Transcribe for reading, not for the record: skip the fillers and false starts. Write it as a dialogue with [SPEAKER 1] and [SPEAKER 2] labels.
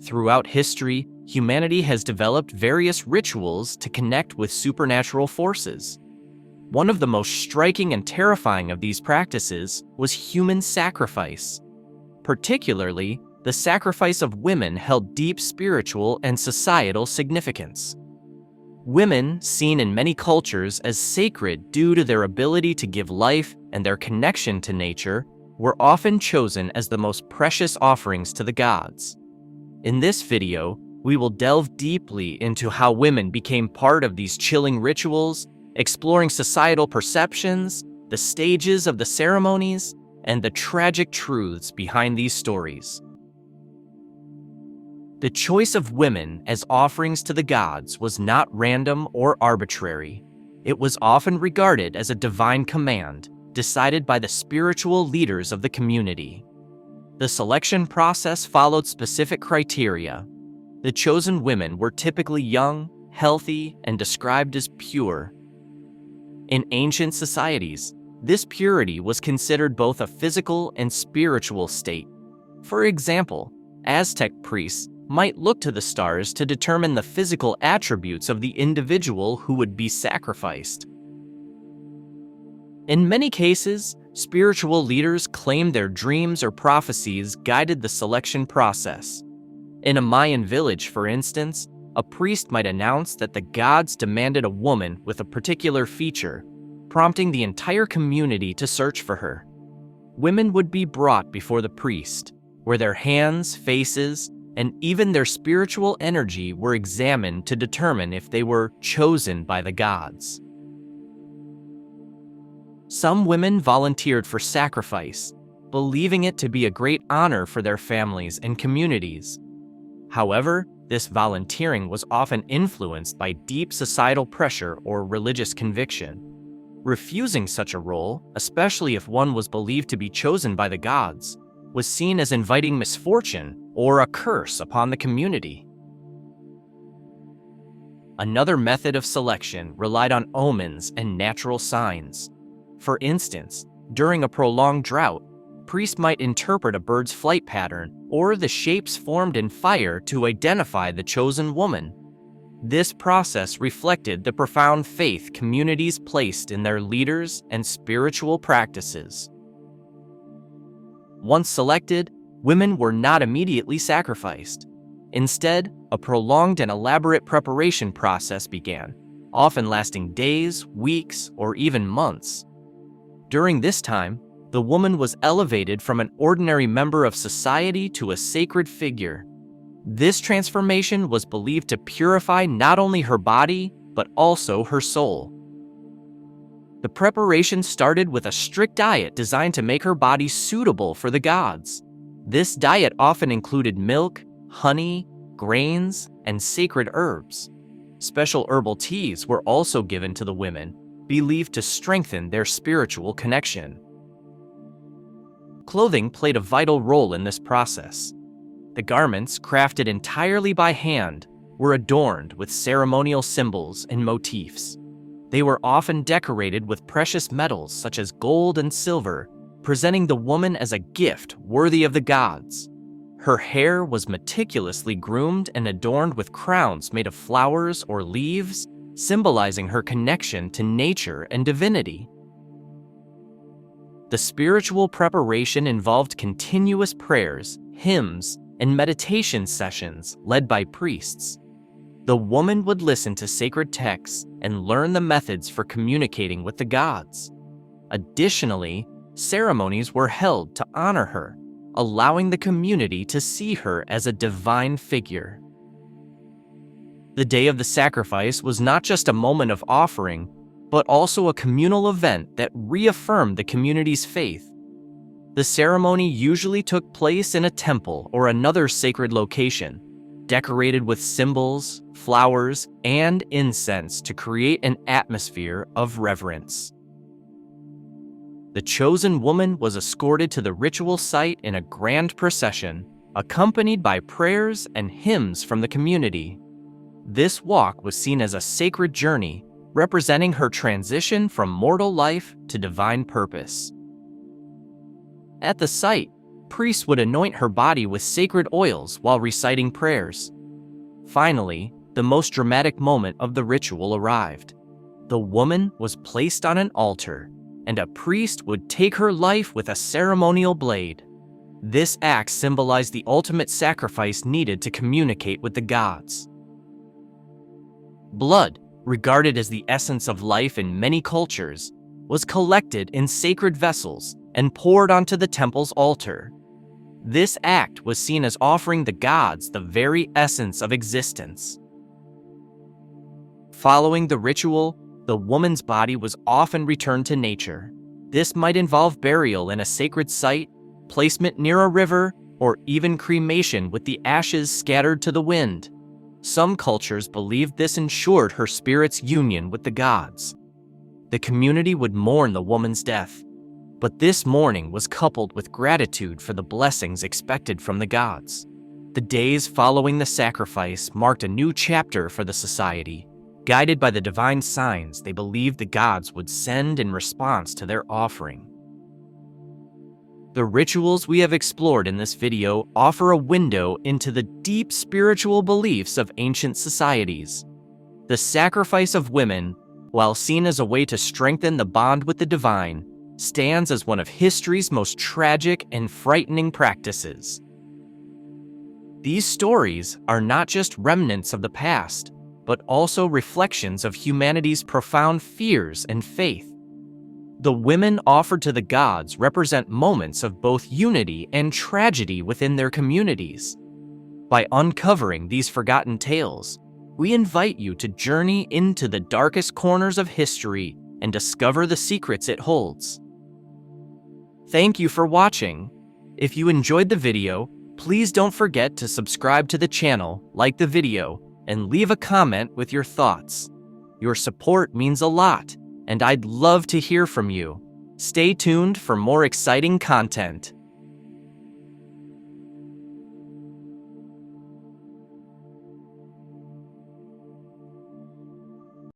[SPEAKER 1] Throughout history, humanity has developed various rituals to connect with supernatural forces. One of the most striking and terrifying of these practices was human sacrifice. Particularly, the sacrifice of women held deep spiritual and societal significance. Women, seen in many cultures as sacred due to their ability to give life and their connection to nature, were often chosen as the most precious offerings to the gods. In this video, we will delve deeply into how women became part of these chilling rituals, exploring societal perceptions, the stages of the ceremonies, and the tragic truths behind these stories. The choice of women as offerings to the gods was not random or arbitrary. It was often regarded as a divine command, decided by the spiritual leaders of the community. The selection process followed specific criteria. The chosen women were typically young, healthy, and described as pure. In ancient societies, this purity was considered both a physical and spiritual state. For example, Aztec priests might look to the stars to determine the physical attributes of the individual who would be sacrificed. In many cases, spiritual leaders claimed their dreams or prophecies guided the selection process. In a Mayan village, for instance, a priest might announce that the gods demanded a woman with a particular feature, prompting the entire community to search for her. Women would be brought before the priest, where their hands, faces, and even their spiritual energy were examined to determine if they were chosen by the gods. Some women volunteered for sacrifice, believing it to be a great honor for their families and communities. However, this volunteering was often influenced by deep societal pressure or religious conviction. Refusing such a role, especially if one was believed to be chosen by the gods, was seen as inviting misfortune or a curse upon the community. Another method of selection relied on omens and natural signs. For instance, during a prolonged drought, priests might interpret a bird's flight pattern or the shapes formed in fire to identify the chosen woman. This process reflected the profound faith communities placed in their leaders and spiritual practices. Once selected, women were not immediately sacrificed. Instead, a prolonged and elaborate preparation process began, often lasting days, weeks, or even months. During this time, the woman was elevated from an ordinary member of society to a sacred figure. This transformation was believed to purify not only her body, but also her soul. The preparation started with a strict diet designed to make her body suitable for the gods. This diet often included milk, honey, grains, and sacred herbs. Special herbal teas were also given to the women, believed to strengthen their spiritual connection. Clothing played a vital role in this process. The garments, crafted entirely by hand, were adorned with ceremonial symbols and motifs. They were often decorated with precious metals such as gold and silver, presenting the woman as a gift worthy of the gods. Her hair was meticulously groomed and adorned with crowns made of flowers or leaves, symbolizing her connection to nature and divinity. The spiritual preparation involved continuous prayers, hymns, and meditation sessions led by priests. The woman would listen to sacred texts and learn the methods for communicating with the gods. Additionally, ceremonies were held to honor her, allowing the community to see her as a divine figure. The day of the sacrifice was not just a moment of offering, but also a communal event that reaffirmed the community's faith. The ceremony usually took place in a temple or another sacred location, decorated with symbols, flowers, and incense to create an atmosphere of reverence. The chosen woman was escorted to the ritual site in a grand procession, accompanied by prayers and hymns from the community. This walk was seen as a sacred journey, representing her transition from mortal life to divine purpose. At the site, priest would anoint her body with sacred oils while reciting prayers. Finally, the most dramatic moment of the ritual arrived. The woman was placed on an altar, and a priest would take her life with a ceremonial blade. This act symbolized the ultimate sacrifice needed to communicate with the gods. Blood, regarded as the essence of life in many cultures, was collected in sacred vessels and poured onto the temple's altar. This act was seen as offering the gods the very essence of existence. Following the ritual, the woman's body was often returned to nature. This might involve burial in a sacred site, placement near a river, or even cremation with the ashes scattered to the wind. Some cultures believed this ensured her spirit's union with the gods. The community would mourn the woman's death, but this mourning was coupled with gratitude for the blessings expected from the gods. The days following the sacrifice marked a new chapter for the society. Guided by the divine signs they believed the gods would send in response to their offering. The rituals we have explored in this video offer a window into the deep spiritual beliefs of ancient societies. The sacrifice of women, while seen as a way to strengthen the bond with the divine, stands as one of history's most tragic and frightening practices. These stories are not just remnants of the past, but also reflections of humanity's profound fears and faith. The women offered to the gods represent moments of both unity and tragedy within their communities. By uncovering these forgotten tales, we invite you to journey into the darkest corners of history and discover the secrets it holds. Thank you for watching. If you enjoyed the video, please don't forget to subscribe to the channel, like the video, and leave a comment with your thoughts. Your support means a lot, and I'd love to hear from you. Stay tuned for more exciting content.